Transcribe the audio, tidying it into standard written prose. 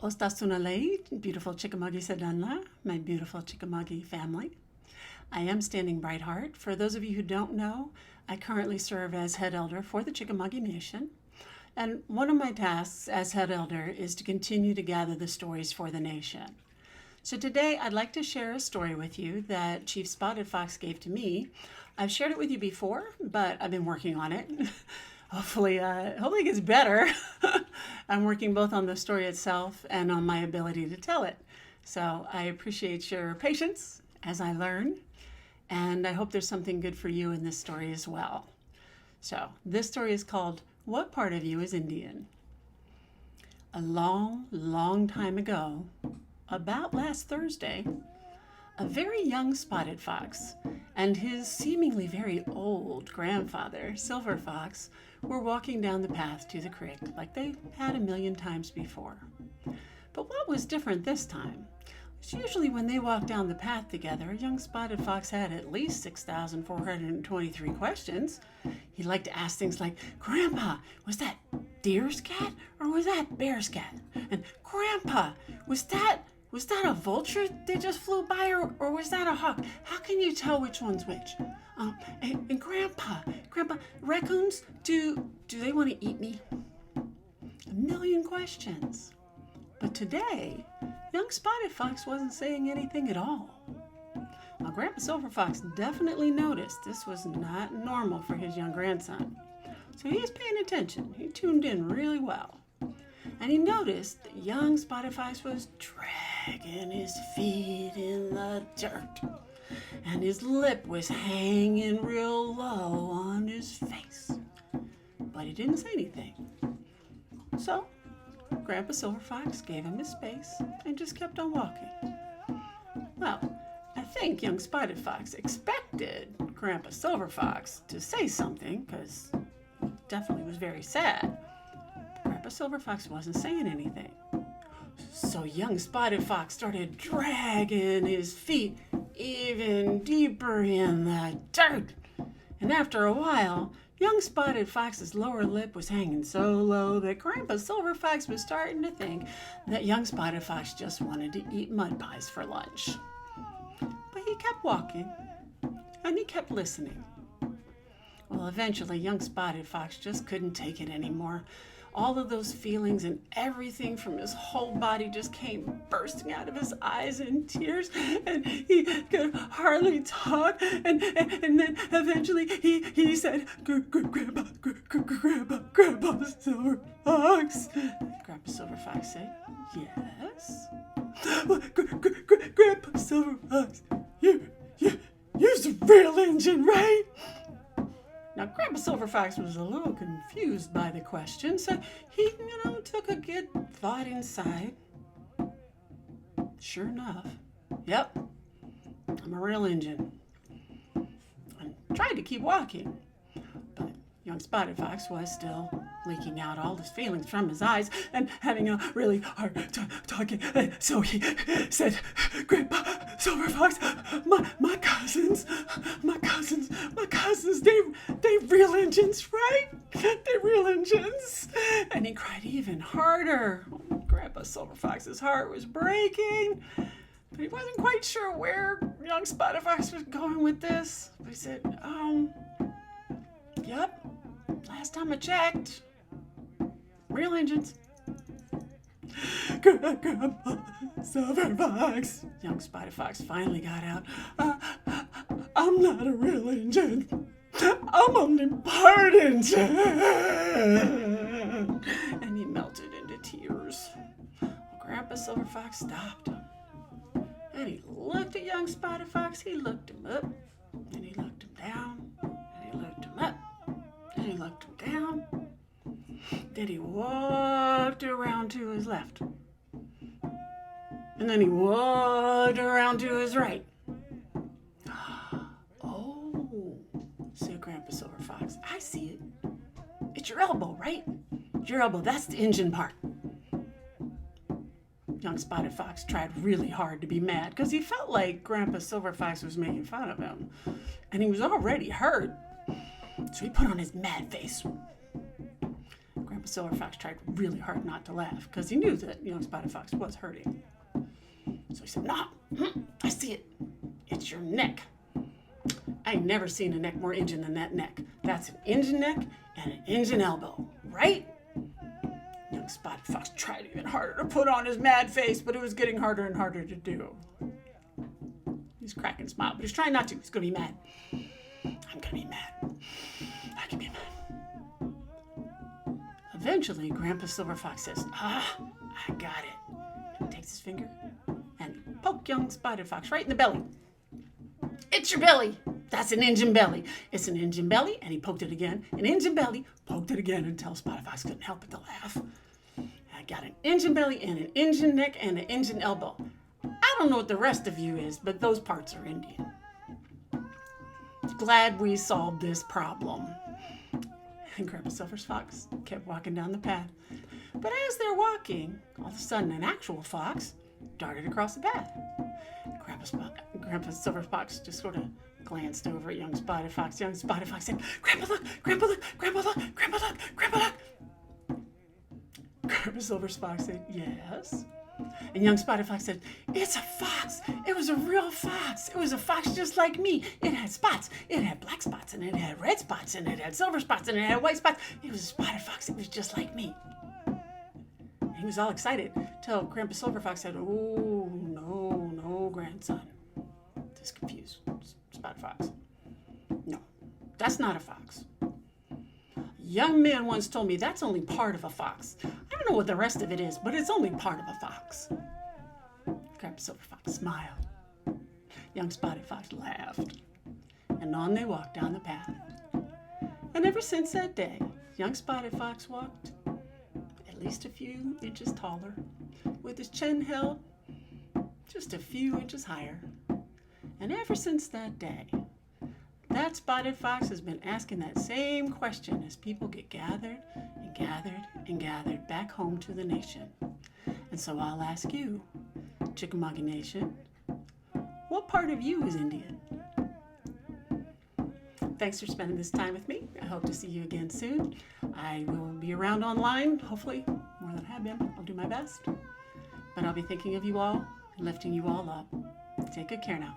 Ostasunalei, beautiful Chickamauga Sadanla, my beautiful Chickamauga family. I am Standing Bright Heart. For those of you who don't know, I currently serve as head elder for the Chickamauga Nation. And one of my tasks as head elder is to continue to gather the stories for the nation. So today I'd like to share a story with you that Chief Spottedfox gave to me. I've shared it with you before, but I've been working on it. Hopefully it gets better. I'm working both on the story itself and on my ability to tell it. So I appreciate your patience as I learn, and I hope there's something good for you in this story as well. So this story is called, What Part of You is Indian? A long, long time ago, about last Thursday, a very young spotted fox and his seemingly very old grandfather, Silver Fox, were walking down the path to the creek like they had a million times before. But what was different this time? It's usually when they walked down the path together, young spotted fox had at least 6,423 questions. He liked to ask things like, Grandpa, was that deer's cat or was that bear's cat? And Grandpa, was that a vulture that just flew by or was that a hawk? How can you tell which one's which? And Grandpa, raccoons, do they want to eat me? A million questions. But today, young Spotted Fox wasn't saying anything at all. Now, Grandpa Silver Fox definitely noticed this was not normal for his young grandson. So he was paying attention. He tuned in really well. And he noticed that young Spotted Fox was dragging his feet in the dirt. And his lip was hanging real low on his face. But he didn't say anything. So Grandpa Silver Fox gave him his space and just kept on walking. Well, I think young Spotted Fox expected Grandpa Silver Fox to say something because he definitely was very sad. Grandpa Silver Fox wasn't saying anything. So young Spotted Fox started dragging his feet even deeper in the dirt. And after a while, young Spotted Fox's lower lip was hanging so low that Grandpa Silver Fox was starting to think that young Spotted Fox just wanted to eat mud pies for lunch. But he kept walking, and he kept listening. Well, eventually, young Spotted Fox just couldn't take it anymore. All of those feelings and everything from his whole body just came bursting out of his eyes in tears, and he could hardly talk. And then eventually he said, Grandpa Silver Fox. Grandpa Silver Fox said, Yes. Grandpa Silver Fox, you're the real engine, right? Now, Grandpa Silver Fox was a little confused by the question, so he, took a good thought inside. Sure enough, yep, I'm a real Injun. And tried to keep walking, but young Spotted Fox was still leaking out all his feelings from his eyes and having a really hard time talking. So he said, Grandpa Silver Fox, my cousins, they real engines, right? They real engines. And he cried even harder. Grandpa Silver Fox's heart was breaking, but he wasn't quite sure where young Spotted Fox was going with this. But he said, yep, last time I checked, real engines. Grandpa Silver Fox, young Spotted Fox finally got out. I'm not a real engine. I'm only part engine. And he melted into tears. Grandpa Silver Fox stopped. And he looked at young Spotted Fox. He looked him up. And he looked him down. And he looked him up. And he looked him down. Then he walked around to his left. And then he walked around to his right. Oh, said Grandpa Silver Fox. I see it. It's your elbow, right? Your elbow, that's the engine part. Young Spotted Fox tried really hard to be mad because he felt like Grandpa Silver Fox was making fun of him. And he was already hurt. So he put on his mad face. Silver Fox tried really hard not to laugh because he knew that young Spotted Fox was hurting. So he said, "No, I see it. It's your neck. I ain't never seen a neck more Injun than that neck. That's an Injun neck and an Injun elbow, right?" Young Spotted Fox tried even harder to put on his mad face, but it was getting harder and harder to do. He's cracking a smile, but he's trying not to. He's going to be mad. "I'm going to be mad. I can be mad." Eventually, Grandpa Silver Fox says, "I got it." And he takes his finger and he poked young Spotted Fox right in the belly. "It's your belly. That's an Injun belly. It's an Injun belly." And he poked it again. An Injun belly, poked it again until Spotted Fox couldn't help but to laugh. "I got an Injun belly and an Injun neck and an Injun elbow. I don't know what the rest of you is, but those parts are Indian." Glad we solved this problem. And Grandpa Silver Fox kept walking down the path. But as they're walking, all of a sudden an actual fox darted across the path. Grandpa Silver Fox just sort of glanced over at young Spotted Fox. Young Spotted Fox said, "Grandpa, look! Grandpa, look! Grandpa, look! Grandpa, look! Grandpa, look!" Grandpa Silver Fox said, "Yes." And young Spotted Fox said, "It's a fox. It was a real fox. It was a fox just like me. It had spots. It had black spots, and it had red spots, and it had silver spots, and it had white spots. It was a spotted fox. It was just like me." And he was all excited till Grandpa Silver Fox said, "Oh, no, grandson." Just confused Spotted Fox. "No, that's not a fox. A young man once told me that's only part of a fox. I don't know what the rest of it is, but it's only part of a fox." Grandpa Silver Fox smiled. Young Spotted Fox laughed. And on they walked down the path. And ever since that day, young Spotted Fox walked at least a few inches taller, with his chin held just a few inches higher. And ever since that day, that Spotted Fox has been asking that same question as people get gathered and gathered and gathered back home to the nation. And so I'll ask you, Chickamauga Nation, what part of you is Indian? Thanks for spending this time with me. I hope to see you again soon. I will be around online, hopefully more than I have been. I'll do my best. But I'll be thinking of you all and lifting you all up. Take good care now.